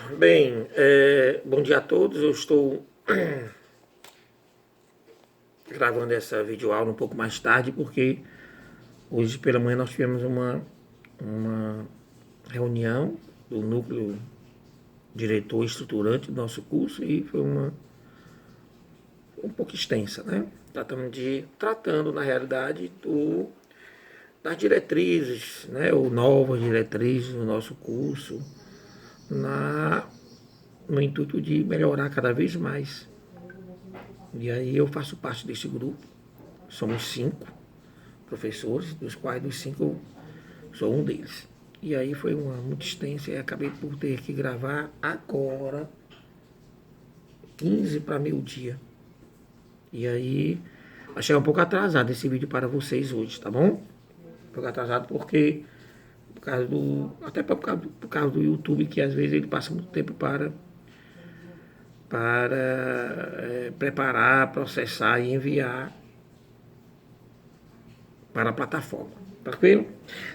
Bem, bom dia a todos. Eu estou gravando essa videoaula um pouco mais tarde porque hoje pela manhã nós tivemos uma reunião do núcleo diretor estruturante do nosso curso e foi um pouco extensa, né? Tratando na realidade das diretrizes, né? Ou novas diretrizes do nosso curso no intuito de melhorar cada vez mais. E aí eu faço parte desse grupo. Somos 5 professores, dos quais dos 5 eu sou um deles. E aí foi muito extensa e acabei por ter que gravar agora, 15 para meio-dia. E aí achei um pouco atrasado esse vídeo para vocês hoje, tá bom? Um pouco atrasado porque por causa do YouTube, que às vezes ele passa muito tempo para preparar, processar e enviar para a plataforma. Tranquilo?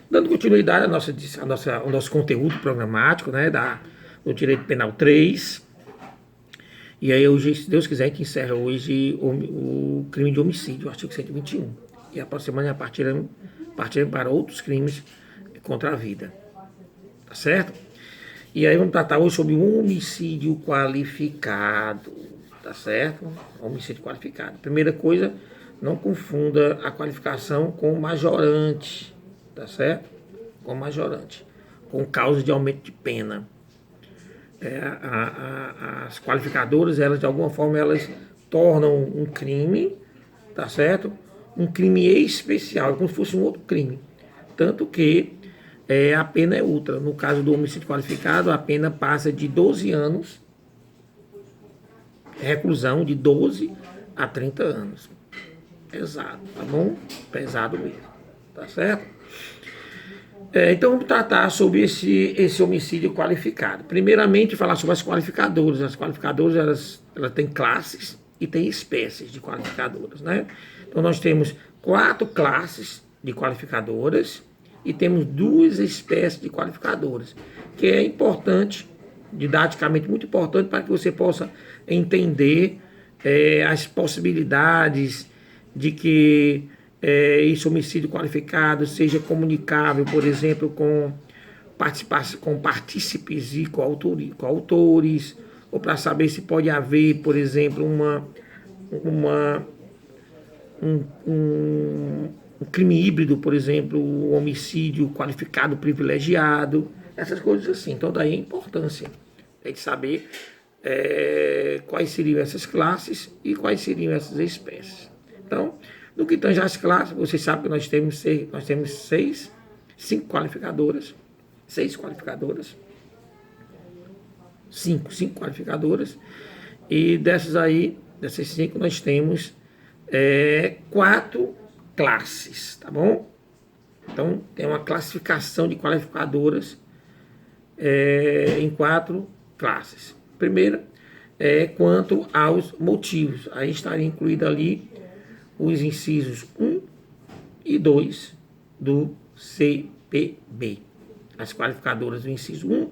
Dando continuidade ao nosso conteúdo programático, né, do Direito Penal 3. E aí, hoje, se Deus quiser, que encerra hoje o crime de homicídio, o artigo 121. E a próxima semana partiremos para outros crimes contra a vida. Tá certo? E aí vamos tratar hoje sobre o homicídio qualificado. Tá certo? Homicídio qualificado. Primeira coisa, não confunda a qualificação com majorante, tá certo? Com majorante, com causa de aumento de pena. As qualificadoras, elas de alguma forma, elas tornam um crime, tá certo? Um crime especial, como se fosse um outro crime. Tanto que a pena é outra. No caso do homicídio qualificado, a pena passa de 12 anos, reclusão de 12 a 30 anos. Pesado, tá bom? Pesado mesmo, tá certo? Então vamos tratar sobre esse homicídio qualificado. Primeiramente, falar sobre as qualificadoras. As qualificadoras, elas têm classes e têm espécies de qualificadoras, né? Então nós temos 4 classes de qualificadoras e temos 2 espécies de qualificadoras, que é importante, didaticamente muito importante, para que você possa entender as possibilidades de que esse homicídio qualificado seja comunicável, por exemplo, com partícipes e coautores, ou para saber se pode haver, por exemplo, um crime híbrido, por exemplo, o homicídio qualificado privilegiado, essas coisas assim. Então, daí a importância de saber quais seriam essas classes e quais seriam essas espécies. Então, no que tange às classes, vocês sabem que nós temos 5 qualificadoras, 6 qualificadoras, 5 qualificadoras, e dessas 5 nós temos 4 classes, tá bom? Então, tem uma classificação de qualificadoras em 4 classes. Primeira quanto aos motivos. Aí estaria incluído ali os incisos 1 e 2 do CPB. As qualificadoras do inciso 1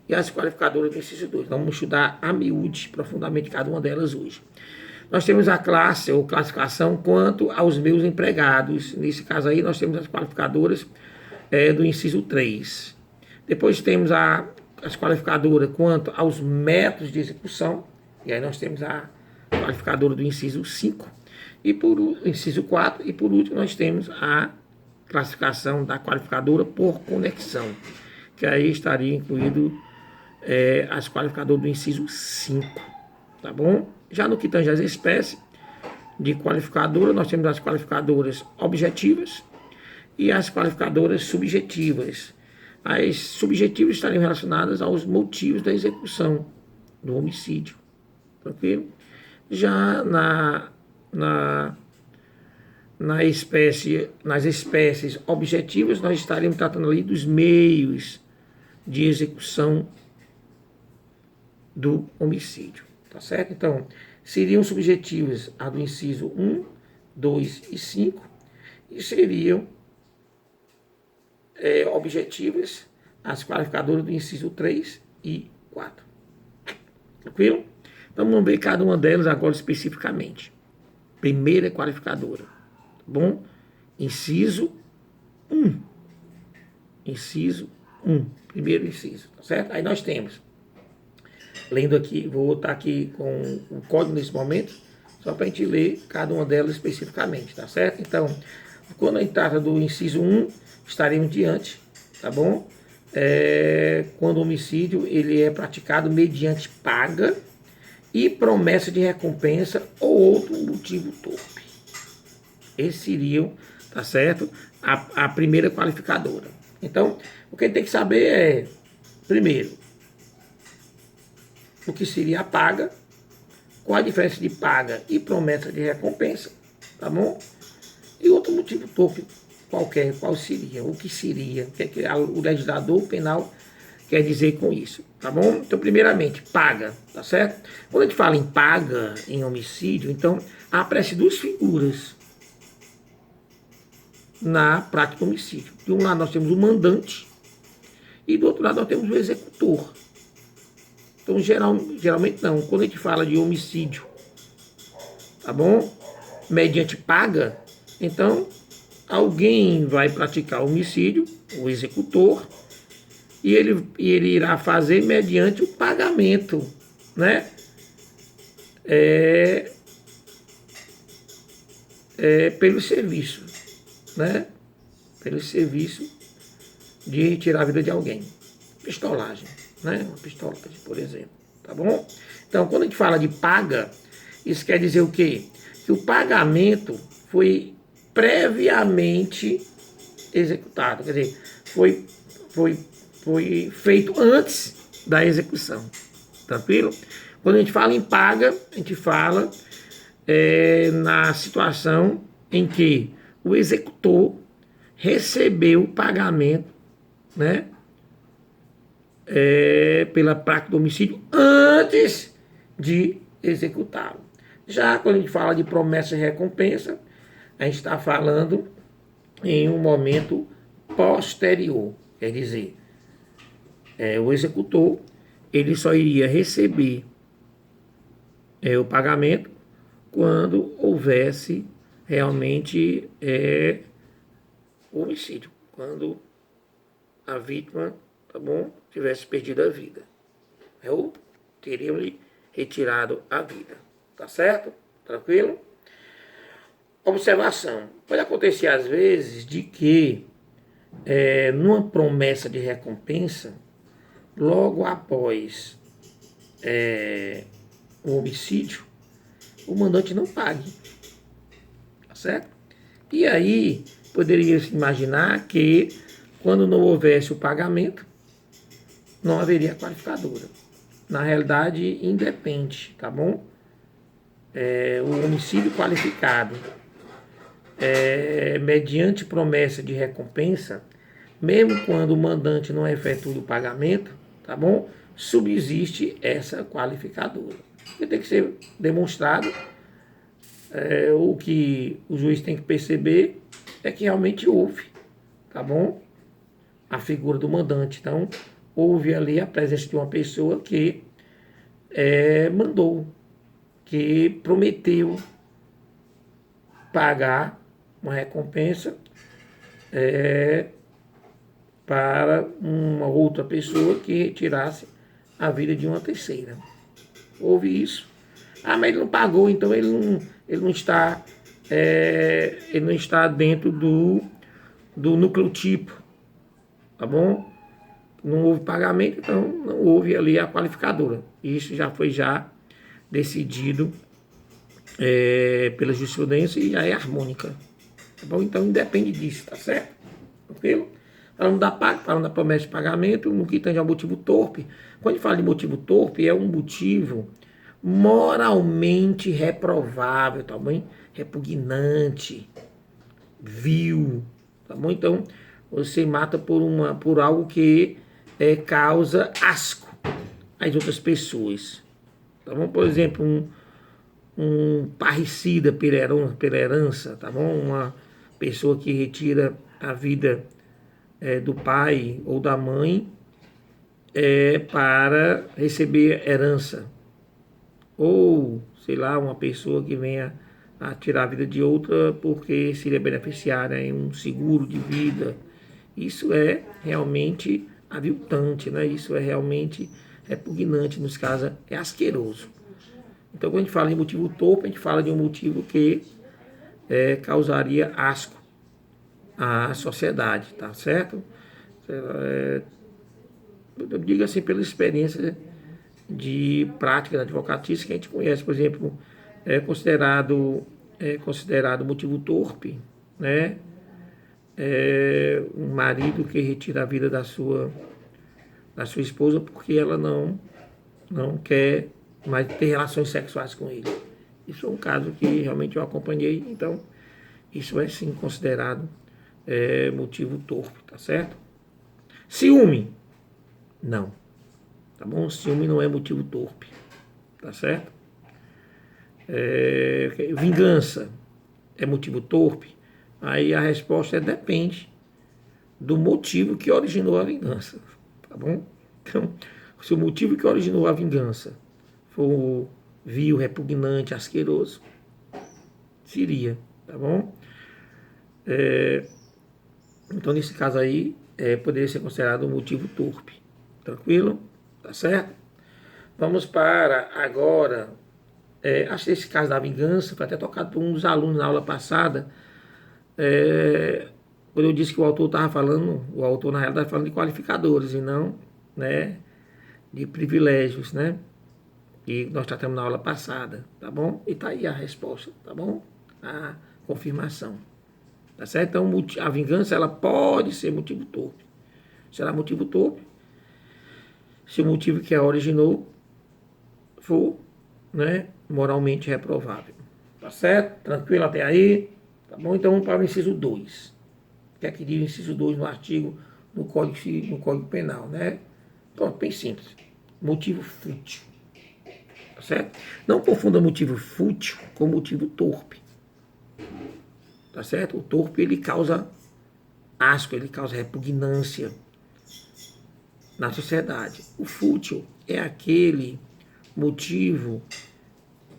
e as qualificadoras do inciso 2. Então, vamos estudar a miúde, profundamente, cada uma delas hoje. Nós temos a classe ou classificação quanto aos meus empregados. Nesse caso aí, nós temos as qualificadoras do inciso 3. Depois temos as qualificadoras quanto aos métodos de execução. E aí nós temos a qualificadora do inciso 5. E por inciso 4, e por último, nós temos a classificação da qualificadora por conexão, que aí estaria incluído as qualificadoras do inciso 5, tá bom? Já no que tange às espécies de qualificadora, nós temos as qualificadoras objetivas e as qualificadoras subjetivas. As subjetivas estariam relacionadas aos motivos da execução do homicídio, tranquilo? Já nas espécies objetivas, nós estaríamos tratando ali dos meios de execução do homicídio, tá certo? Então, seriam subjetivas a do inciso 1, 2 e 5, e seriam objetivas as qualificadoras do inciso 3 e 4. Tranquilo? Então vamos ver cada uma delas agora especificamente. Primeira é qualificadora. Tá bom? Inciso 1. Inciso 1. Primeiro inciso. Tá certo? Aí nós temos. Lendo aqui, vou estar aqui com o código nesse momento, só para a gente ler cada uma delas especificamente, tá certo? Então, quando a gente trata do inciso 1, estaremos diante, tá bom? Quando o homicídio ele é praticado mediante paga e promessa de recompensa ou outro motivo torpe. Esses seriam, tá certo? A primeira qualificadora. Então, o que a gente tem que saber é, primeiro, o que seria a paga, qual a diferença de paga e promessa de recompensa, tá bom? E outro motivo torpe qualquer, qual seria, o que seria, o que o legislador penal quer dizer com isso, tá bom? Então, primeiramente, paga, tá certo? Quando a gente fala em paga, em homicídio, então, aparecem duas figuras na prática do homicídio. De um lado nós temos o mandante e do outro lado nós temos o executor. Então, geralmente não. Quando a gente fala de homicídio, tá bom? Mediante paga, então alguém vai praticar homicídio, o executor, e ele irá fazer mediante o pagamento, né? Pelo serviço, né? Pelo serviço de retirar a vida de alguém. Pistolagem, né? Uma pistolagem, por exemplo, tá bom? Então, quando a gente fala de paga, isso quer dizer o quê? Que o pagamento foi previamente executado, quer dizer, foi feito antes da execução, tranquilo? Quando a gente fala em paga, a gente fala na situação em que o executor recebeu o pagamento, né? Pela prática do homicídio antes de executá-lo. Já quando a gente fala de promessa e recompensa, a gente está falando em um momento posterior, quer dizer, o executor ele só iria receber o pagamento quando houvesse realmente homicídio, quando a vítima, tá bom, tivesse perdido a vida. Eu teria lhe retirado a vida. Tá certo? Tranquilo? Observação. Pode acontecer às vezes de que numa promessa de recompensa, logo após o homicídio, o mandante não pague. Tá certo? E aí, poderia se imaginar que quando não houvesse o pagamento, não haveria qualificadora. Na realidade, independe, tá bom? O homicídio qualificado mediante promessa de recompensa, mesmo quando o mandante não efetua o pagamento, tá bom? Subsiste essa qualificadora. Que tem que ser demonstrado, o que o juiz tem que perceber é que realmente houve, tá bom? A figura do mandante. Então, houve ali a presença de uma pessoa que mandou, que prometeu pagar uma recompensa para uma outra pessoa que retirasse a vida de uma terceira. Houve isso. Ah, mas ele não pagou, então ele não está dentro do núcleo tipo, tá bom? Não houve pagamento, então não houve ali a qualificadora. Isso já foi decidido pela jurisprudência e já é harmônica. Tá bom? Então independe disso, tá certo? Tranquilo? Falando da PAC, falando da promessa de pagamento, no que tange ao motivo torpe. Quando a gente fala de motivo torpe, é um motivo moralmente reprovável, tá bom? Repugnante, vil, tá bom? Então, você mata por algo que causa asco às outras pessoas, tá bom? Por exemplo, um parricida pela herança, tá bom? Uma pessoa que retira a vida do pai ou da mãe para receber herança, ou, sei lá, uma pessoa que venha a tirar a vida de outra porque seria beneficiária em um seguro de vida. Isso é realmente aviltante, né? Isso é realmente repugnante, nos casos é asqueroso. Então, quando a gente fala em motivo torpe, a gente fala de um motivo que causaria asco à sociedade, tá certo? Eu digo assim, pela experiência de prática da advocatícia que a gente conhece, por exemplo, é considerado motivo torpe, né? Um marido que retira a vida da sua esposa porque ela não quer mais ter relações sexuais com ele. Isso é um caso que realmente eu acompanhei, então isso é sim considerado motivo torpe, tá certo? Ciúme, não, tá bom? Ciúme não é motivo torpe, tá certo? Vingança é motivo torpe? Aí a resposta é depende do motivo que originou a vingança, tá bom? Então, se o motivo que originou a vingança for vil, repugnante, asqueroso, seria, tá bom? Então, nesse caso aí, poderia ser considerado um motivo torpe, tranquilo? Tá certo? Vamos para agora, acho que esse caso da vingança foi até tocado por um dos alunos na aula passada, quando eu disse que o autor estava falando, o autor na realidade estava falando de qualificadores e não, né, de privilégios, né? E nós tratamos na aula passada, tá bom? E tá aí a resposta, tá bom? A confirmação, tá certo? Então a vingança ela pode ser motivo torpe. Será motivo torpe se o motivo que a originou for, né, moralmente reprovável. Tá certo? Tranquilo até aí? Tá bom? Então vamos para o inciso 2. O que é que diz o inciso 2 no artigo, no Código Penal, né? Pronto, bem simples. Motivo fútil. Tá certo? Não confunda motivo fútil com motivo torpe. Tá certo? O torpe ele causa asco, ele causa repugnância na sociedade. O fútil é aquele motivo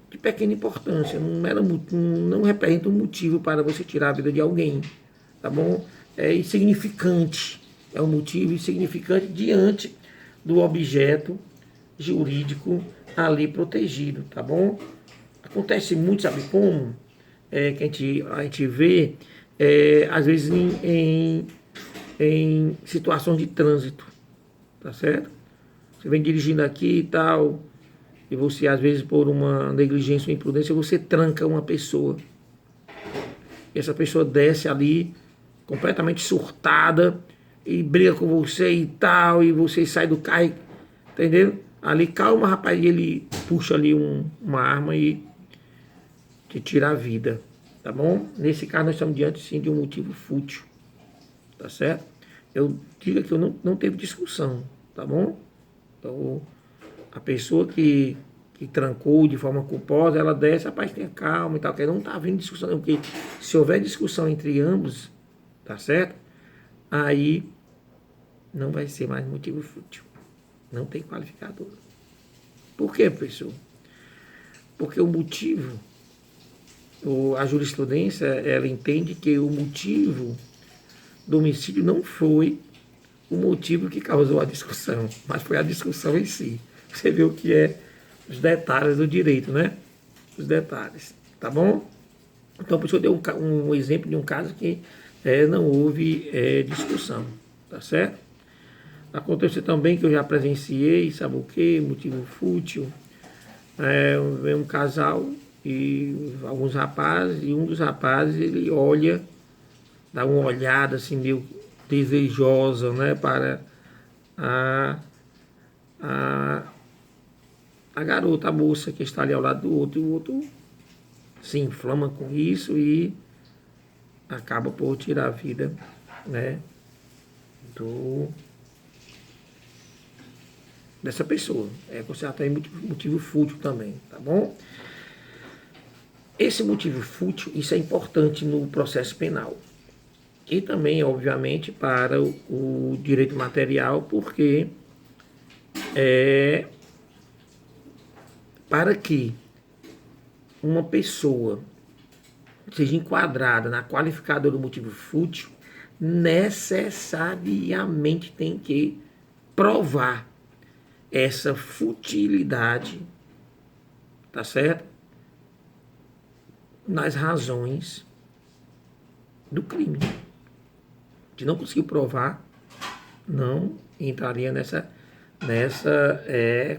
de pequena importância, não representa um motivo para você tirar a vida de alguém, tá bom? É insignificante, é um motivo insignificante diante do objeto jurídico ali protegido, tá bom? Acontece muito, sabe como? Que a gente vê, às vezes, em situações de trânsito, tá certo? Você vem dirigindo aqui e tal, e você, às vezes, por uma negligência ou imprudência, você tranca uma pessoa. E essa pessoa desce ali, completamente surtada, e briga com você e tal, e você sai do carro, entendeu? Ali, calma, rapaz, e ele puxa ali uma arma e te tira a vida, tá bom? Nesse caso, nós estamos diante, sim, de um motivo fútil, tá certo? Eu digo que eu não teve discussão, tá bom? Então, a pessoa que trancou de forma culposa, ela desce, rapaz, tenha calma e tal, que não está havendo discussão, porque se houver discussão entre ambos, tá certo? Aí não vai ser mais motivo fútil. Não tem qualificador. Por quê, professor? Porque o motivo, a jurisprudência, ela entende que o motivo do homicídio não foi o motivo que causou a discussão, mas foi a discussão em si. Você vê o que é os detalhes do direito, né? Os detalhes, tá bom? Então, por isso eu dei um exemplo de um caso que não houve discussão, tá certo? Aconteceu também que eu já presenciei, sabe o que? Motivo fútil. Vem um casal e alguns rapazes, e um dos rapazes, ele olha, dá uma olhada assim meio desejosa, né, para a, a garota, a moça que está ali ao lado do outro, e o outro se inflama com isso e acaba por tirar a vida, né, dessa pessoa. É considerado aí motivo fútil também, tá bom? Esse motivo fútil, isso é importante no processo penal. E também, obviamente, para o direito material, porque para que uma pessoa seja enquadrada na qualificadora do motivo fútil, necessariamente tem que provar essa futilidade, tá certo? Nas razões do crime. Se não conseguiu provar, não entraria nessa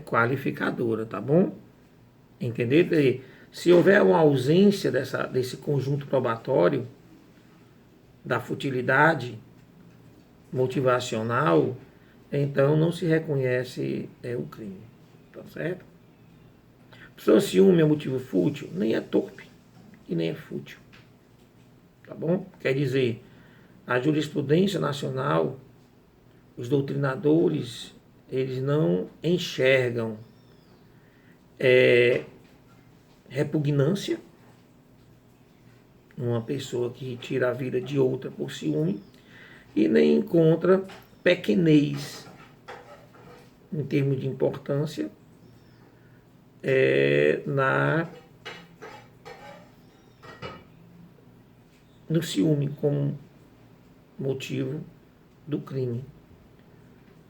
qualificadora, tá bom? Entender? Se houver uma ausência desse conjunto probatório, da futilidade motivacional, então não se reconhece o crime, tá certo? A pessoa ciúme é motivo fútil, nem é torpe e nem é fútil, tá bom? Quer dizer, a jurisprudência nacional, os doutrinadores, eles não enxergam repugnância numa pessoa que tira a vida de outra por ciúme e nem encontra pequenez em termos de importância no ciúme como motivo do crime.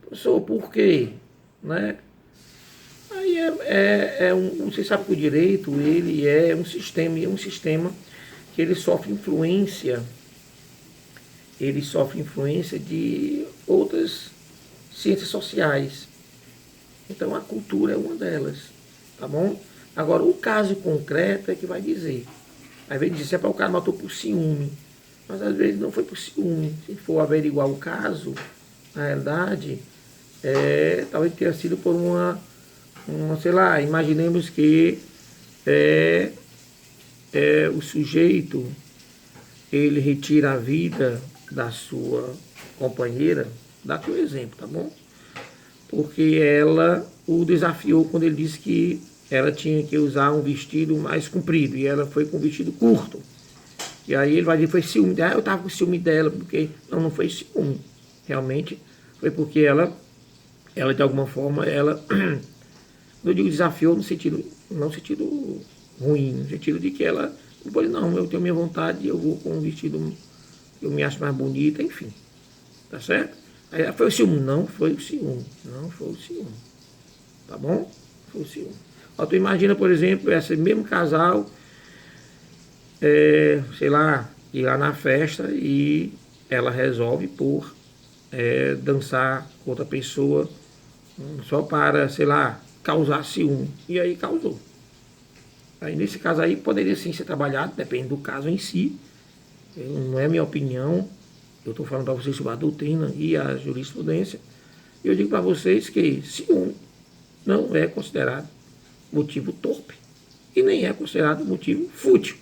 Professor, por quê? Né? Aí você sabe que o direito ele é um sistema que ele sofre influência de outras ciências sociais. Então a cultura é uma delas, tá bom? Agora o caso concreto é que vai dizer. Às vezes diz, o cara matou por ciúme, mas às vezes não foi por ciúme. Se for averiguar o caso, na realidade, talvez tenha sido por uma sei lá, imaginemos que o sujeito ele retira a vida da sua companheira, dá aqui um exemplo, tá bom? Porque ela o desafiou quando ele disse que ela tinha que usar um vestido mais comprido e ela foi com um vestido curto. E aí ele vai dizer, foi ciúme. Eu estava com ciúme dela, porque não foi ciúme. Realmente foi porque ela de alguma forma, eu digo desafiou no sentido, não no sentido ruim, no sentido de que ela, depois não, eu tenho minha vontade, eu vou com um vestido que eu me acho mais bonita, enfim. Tá certo? Aí foi o ciúme? Não foi o ciúme. Não foi o ciúme. Tá bom? Foi o ciúme. Ó, tu imagina, por exemplo, esse mesmo casal, sei lá, ir lá na festa e ela resolve por dançar com outra pessoa só para, sei lá, causar ciúme. E aí causou. Aí nesse caso aí poderia sim ser trabalhado, depende do caso em si. Não é minha opinião. Eu estou falando para vocês sobre a doutrina e a jurisprudência. E eu digo para vocês que ciúme não é considerado motivo torpe e nem é considerado motivo fútil.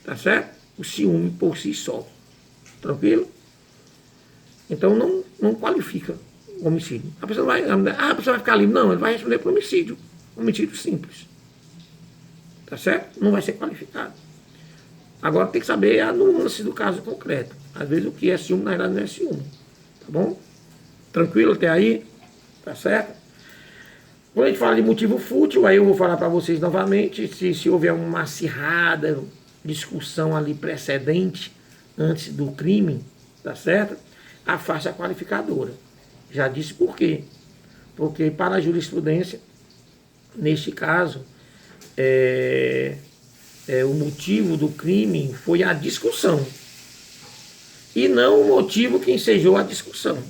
Tá certo? O ciúme por si só. Tranquilo? Então não qualifica homicídio. A pessoa vai ficar livre. Não, ele vai responder por homicídio. Homicídio simples. Tá certo? Não vai ser qualificado. Agora tem que saber a nuance do caso concreto. Às vezes o que é ciúme, na verdade, não é ciúme. Tá bom? Tranquilo até aí? Tá certo? Quando a gente fala de motivo fútil, aí eu vou falar para vocês novamente, se houver uma acirrada discussão ali precedente, antes do crime, tá certo? Afasta a qualificadora. Já disse por quê. Porque para a jurisprudência, neste caso, o motivo do crime foi a discussão. E não o motivo que ensejou a discussão.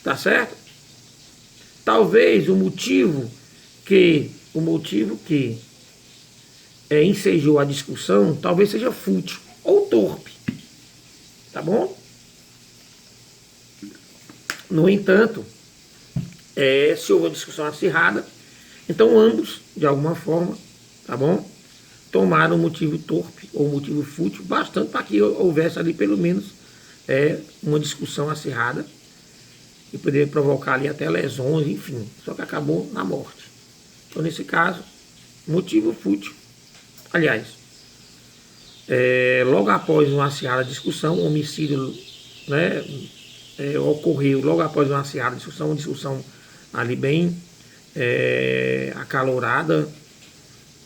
Tá certo? Talvez o motivo que ensejou a discussão, talvez seja fútil ou torpe. Tá bom? No entanto, se houve uma discussão acirrada, então ambos, de alguma forma, tá bom? Tomaram motivo torpe ou motivo fútil, bastante para que houvesse ali pelo menos uma discussão acirrada e poderia provocar ali até lesões, enfim, só que acabou na morte. Então, nesse caso, motivo fútil. Aliás, logo após uma acirrada discussão, o homicídio, né, ocorreu logo após uma acirrada discussão, ali bem acalorada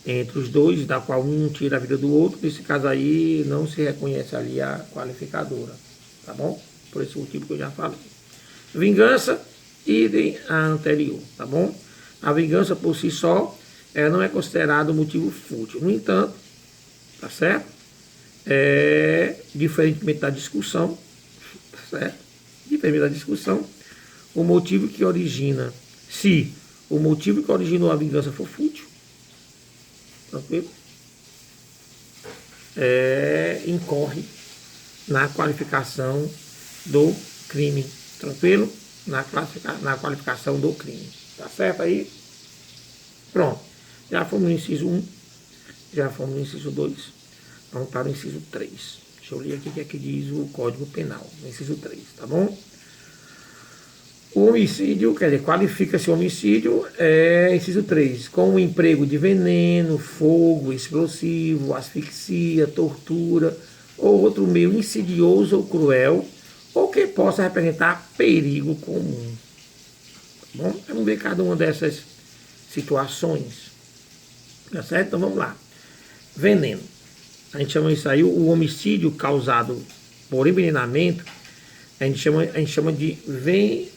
entre os dois, da qual um tira a vida do outro. Nesse caso aí, não se reconhece ali a qualificadora, tá bom? Por esse motivo que eu já falei. Vingança, idem a anterior, tá bom? A vingança por si só, ela não é considerada um motivo fútil. No entanto, tá certo? Diferentemente da discussão, tá certo? Diferentemente da discussão, o motivo que origina, se o motivo que originou a vingança for fútil, tranquilo? Incorre na qualificação do crime, tranquilo? Na qualificação do crime, tá certo aí? Pronto, já fomos no inciso 1, já fomos no inciso 2, vamos para o inciso 3. Deixa eu ler aqui o que é que diz o Código Penal, no inciso 3, tá bom? O homicídio, quer dizer, qualifica-se o homicídio, inciso 3, com o emprego de veneno, fogo, explosivo, asfixia, tortura ou outro meio insidioso ou cruel, ou que possa representar perigo comum. Tá bom? Vamos ver cada uma dessas situações. Tá certo? Então vamos lá. Veneno. A gente chama isso aí, o homicídio causado por envenenamento, a gente chama de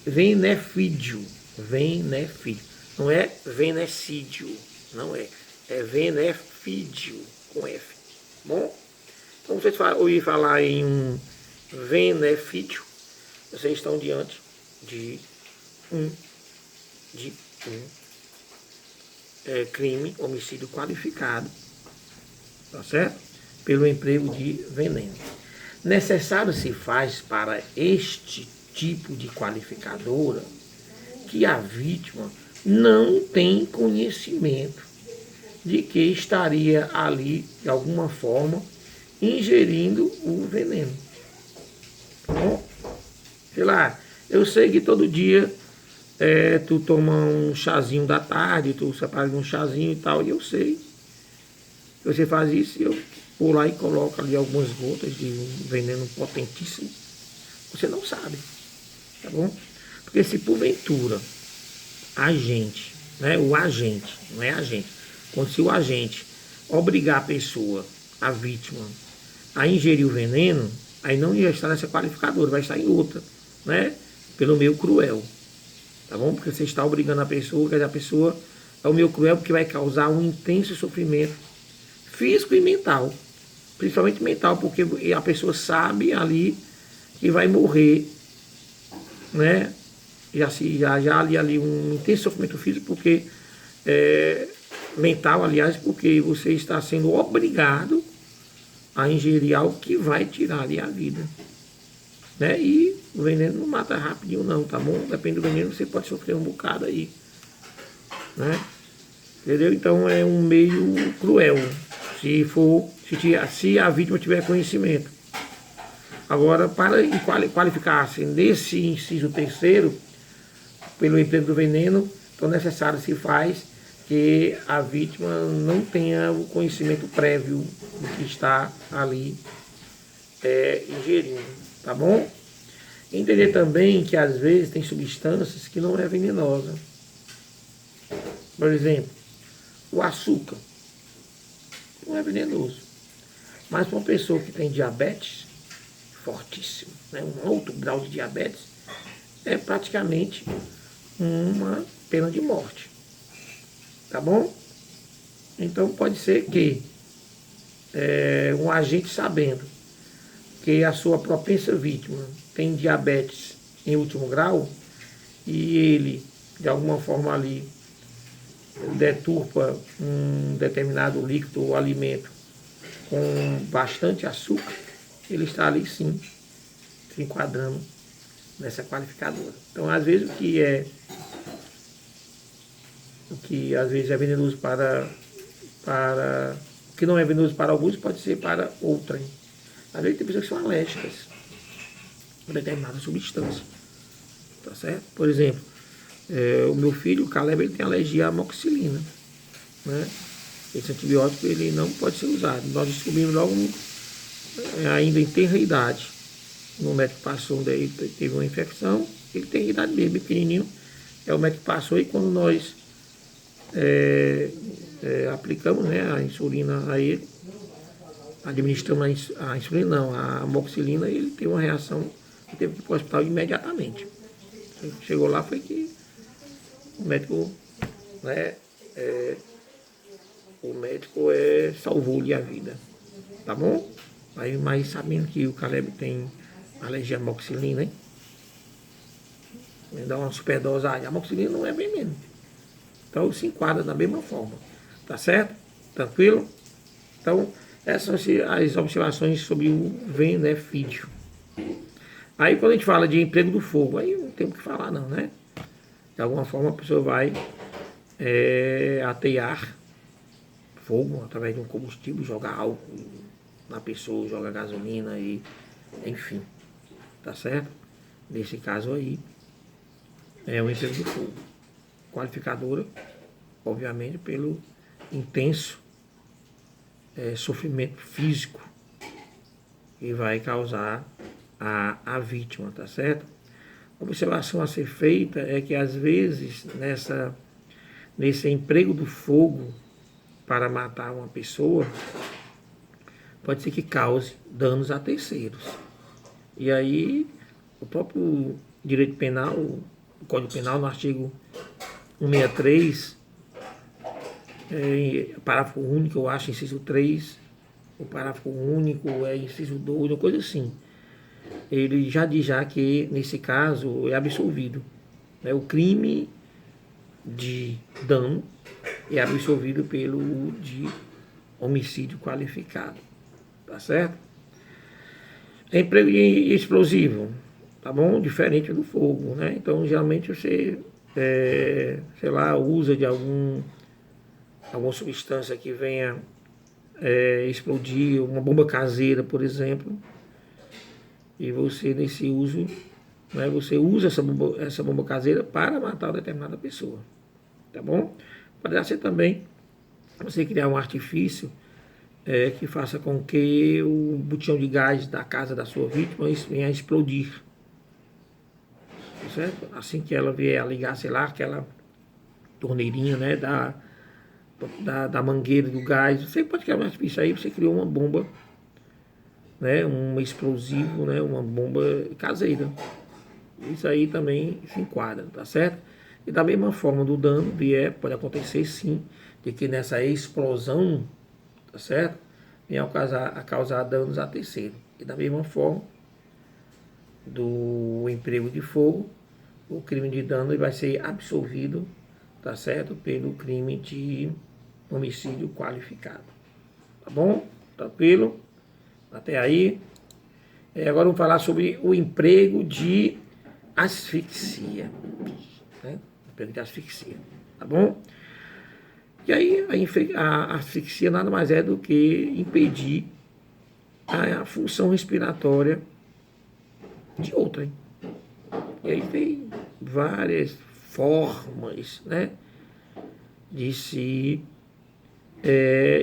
venefídio. Venefídio. Não é venecídio. Não é. É venefídio, com F. Bom? Então, vocês ouvir falar em um venefídio, vocês estão diante de um crime, homicídio qualificado, tá certo? Pelo emprego de veneno. Necessário se faz para este tipo de qualificadora que a vítima não tem conhecimento de que estaria ali, de alguma forma, ingerindo o veneno. Bom, sei lá, eu sei que todo dia tu toma um chazinho da tarde, tu separa um chazinho e tal, e eu sei que você faz isso e eu vou lá e coloco ali algumas gotas de um veneno potentíssimo. Você não sabe, tá bom? Porque se porventura a gente, né, o agente, não é a gente, quando se o agente obrigar a pessoa, a vítima, a ingerir o veneno, aí não ia estar nessa qualificadora, vai estar em outra, né? Pelo meio cruel, tá bom? Porque você está obrigando a pessoa, quer dizer, a pessoa é o meio cruel porque vai causar um intenso sofrimento físico e mental, principalmente mental, porque a pessoa sabe ali que vai morrer, né? Já ali um intenso sofrimento físico, porque mental, aliás, porque você está sendo obrigado a ingerir algo que vai tirar ali a vida, né? E o veneno não mata rapidinho não, tá bom? Depende do veneno, você pode sofrer um bocado aí, né? Entendeu? Então é um meio cruel, se a vítima tiver conhecimento. Agora, para qualificar-se nesse inciso terceiro, pelo emprego do veneno, então necessário se faz que a vítima não tenha o conhecimento prévio do que está ali ingerindo, tá bom? Entender também que às vezes tem substâncias que não é venenosa. Por exemplo, o açúcar não é venenoso, mas para uma pessoa que tem diabetes fortíssimo, né, um alto grau de diabetes, é praticamente uma pena de morte, tá bom? Então pode ser que um agente, sabendo que a sua propensa vítima tem diabetes em último grau e ele de alguma forma ali deturpa um determinado líquido ou alimento com bastante açúcar, ele está ali sim se enquadrando nessa qualificadora. Então, às vezes o que às vezes é venenoso para o que não é venenoso para alguns pode ser para outrem. Às vezes tem pessoas que são alérgicas a determinada substância, tá certo? Por exemplo, o meu filho, o Caleb, ele tem alergia à amoxicilina, né? Esse antibiótico ele não pode ser usado. Nós descobrimos logo ainda em tenra idade. O médico passou, daí teve uma infecção, ele tem idade mesmo, pequenininho. O médico passou e quando nós aplicamos, né, a insulina a ele, administramos a insulina, não, a amoxicilina, e ele teve uma reação e teve que ir para o hospital imediatamente. Chegou lá, foi que o médico, né, salvou-lhe a vida, tá bom? Aí, mas sabendo que o Caleb tem alergia à amoxicilina, hein? Dá uma superdose, a amoxicilina não é veneno. Então se enquadra da mesma forma, tá certo? Tranquilo? Então, essas são as observações sobre o benefício. Aí quando a gente fala de emprego do fogo, aí não tem o que falar não, né? De alguma forma a pessoa vai atear fogo através de um combustível, jogar álcool na pessoa, joga gasolina e enfim, tá certo? Nesse caso aí, é o emprego do fogo. Qualificadora, obviamente, pelo intenso sofrimento físico que vai causar a vítima, tá certo? A observação a ser feita é que às vezes nesse emprego do fogo para matar uma pessoa, pode ser que cause danos a terceiros. E aí o próprio direito penal, o Código Penal, no artigo 163, parágrafo único, eu acho, inciso 3, o parágrafo único é inciso 2, uma coisa assim. Ele já diz que, nesse caso, é absolvido. Né? O crime de dano é absolvido pelo de homicídio qualificado. Tá certo? É emprego explosivo, tá bom? Diferente do fogo, né? Então, geralmente você, sei lá, usa de alguma substância que venha explodir, uma bomba caseira, por exemplo, e você, nesse uso, né, você usa essa bomba caseira para matar uma determinada pessoa, tá bom? Pode ser também você criar um artifício que faça com que o botijão de gás da casa da sua vítima venha a explodir, certo? Assim que ela vier a ligar, sei lá, aquela torneirinha, né, da mangueira do gás, você pode criar um artifício aí, você criou uma bomba, né, um explosivo, né, uma bomba caseira. Isso aí também se enquadra, tá certo? E da mesma forma do dano, pode acontecer sim, de que nessa explosão, tá certo? Venha a causar danos a terceiro. E da mesma forma do emprego de fogo, o crime de dano vai ser absolvido, tá certo? Pelo crime de homicídio qualificado. Tá bom? Tranquilo? Até aí. Agora vamos falar sobre o emprego de asfixia. Né? Emprego de asfixia. Tá bom? E aí a asfixia nada mais é do que impedir a função respiratória de outrem. E aí tem várias formas, né, de se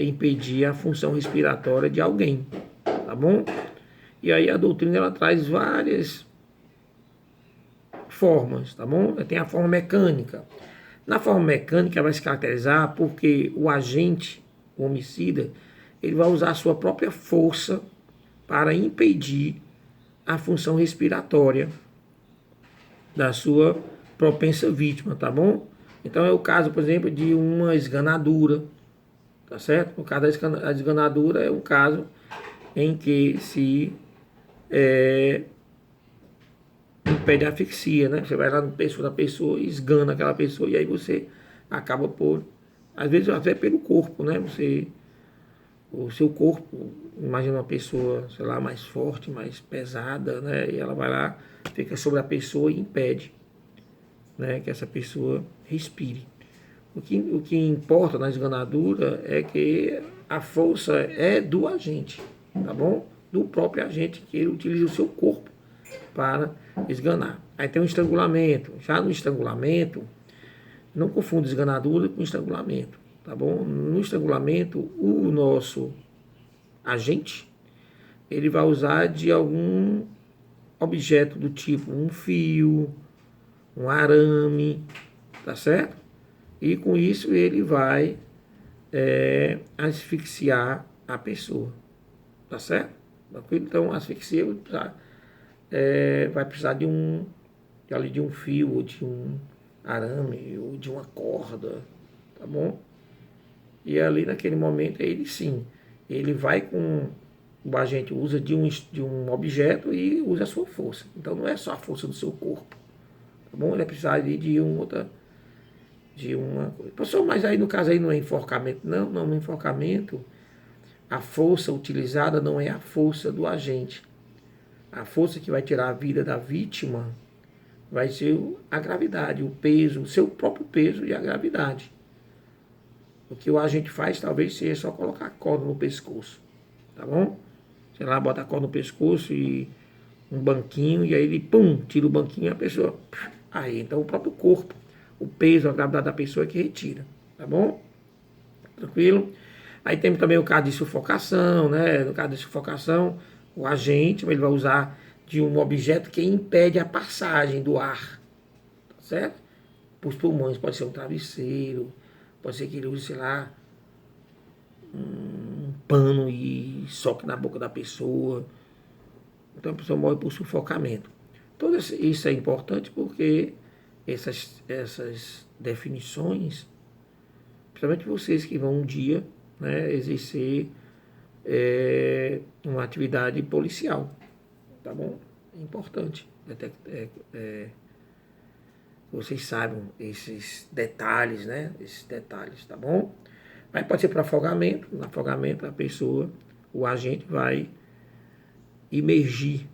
impedir a função respiratória de alguém, tá bom? E aí a doutrina ela traz várias formas, tá bom? Tem a forma mecânica. Na forma mecânica vai se caracterizar porque o agente, o homicida, ele vai usar a sua própria força para impedir a função respiratória da sua propensa vítima, tá bom? Então é o caso, por exemplo, de uma esganadura, tá certo? O caso da esganadura é um caso em que se impede a asfixia, né? Você vai lá no pescoço da pessoa, esgana aquela pessoa e aí você acaba por, às vezes até pelo corpo, né? O seu corpo, imagina uma pessoa, sei lá, mais forte, mais pesada, né? E ela vai lá, fica sobre a pessoa e impede, né, que essa pessoa respire. O que importa na esganadura é que a força é do agente, tá bom? Do próprio agente, que ele utiliza o seu corpo para esganar. Aí tem o estrangulamento. Já no estrangulamento, não confunda esganadura com estrangulamento, tá bom? No estrangulamento, o nosso agente, ele vai usar de algum objeto do tipo um fio, um arame, tá certo? E com isso ele vai asfixiar a pessoa. Tá certo? Tranquilo? Então, asfixia vai precisar de um fio, ou de um arame, ou de uma corda, tá bom? E ali naquele momento ele sim, ele vai com o agente usa de um objeto e usa a sua força. Então não é só a força do seu corpo, tá bom? Ele vai precisar ali de uma coisa. Professor, mas aí no caso aí não é enforcamento. Não, no enforcamento a força utilizada não é a força do agente. A força que vai tirar a vida da vítima vai ser a gravidade, o peso, o seu próprio peso e a gravidade. O que o agente faz talvez seja só colocar a corda no pescoço, tá bom? Sei lá, bota a corda no pescoço e um banquinho, e aí ele, pum, tira o banquinho e a pessoa... Aí, então o próprio corpo, o peso, a gravidade da pessoa é que retira, tá bom? Tranquilo? Aí temos também o caso de sufocação, né? No caso de sufocação, o agente ele vai usar de um objeto que impede a passagem do ar, tá certo? Para os pulmões, pode ser um travesseiro, pode ser que ele use, sei lá, um pano e soque na boca da pessoa. Então a pessoa morre por sufocamento. Tudo isso é importante porque essas definições, principalmente vocês que vão um dia, né, exercer uma atividade policial, tá bom? É importante que vocês saibam esses detalhes, né? Esses detalhes, tá bom? Mas pode ser para afogamento. No afogamento, a pessoa, o agente vai imergir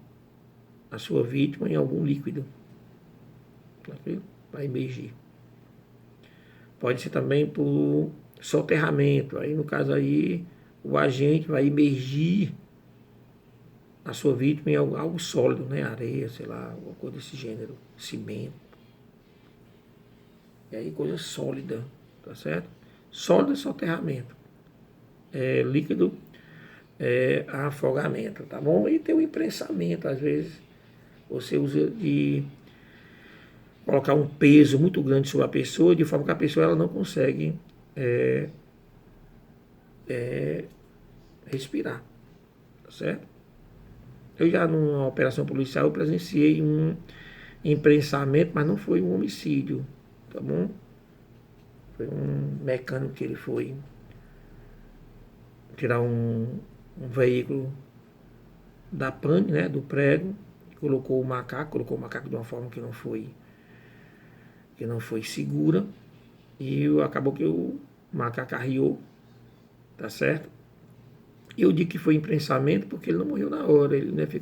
a sua vítima em algum líquido. Tranquilo? Vai imergir. Pode ser também por soterramento. Aí, no caso aí, o agente vai imergir a sua vítima em algo sólido, né? Areia, sei lá, alguma coisa desse gênero, cimento. E aí coisa sólida, tá certo? Sólido é soterramento. Líquido é afogamento, tá bom? E tem o imprensamento, às vezes você usa de colocar um peso muito grande sobre a pessoa, de forma que a pessoa ela não consegue respirar, tá certo? Eu já numa operação policial eu presenciei um imprensamento, mas não foi um homicídio, tá bom? Foi um mecânico que ele foi tirar um veículo da pane, né, do prego, colocou o macaco de uma forma que não foi segura, e acabou que o macaco arriou, tá certo? Eu digo que foi imprensamento porque ele não morreu na hora, ele, né,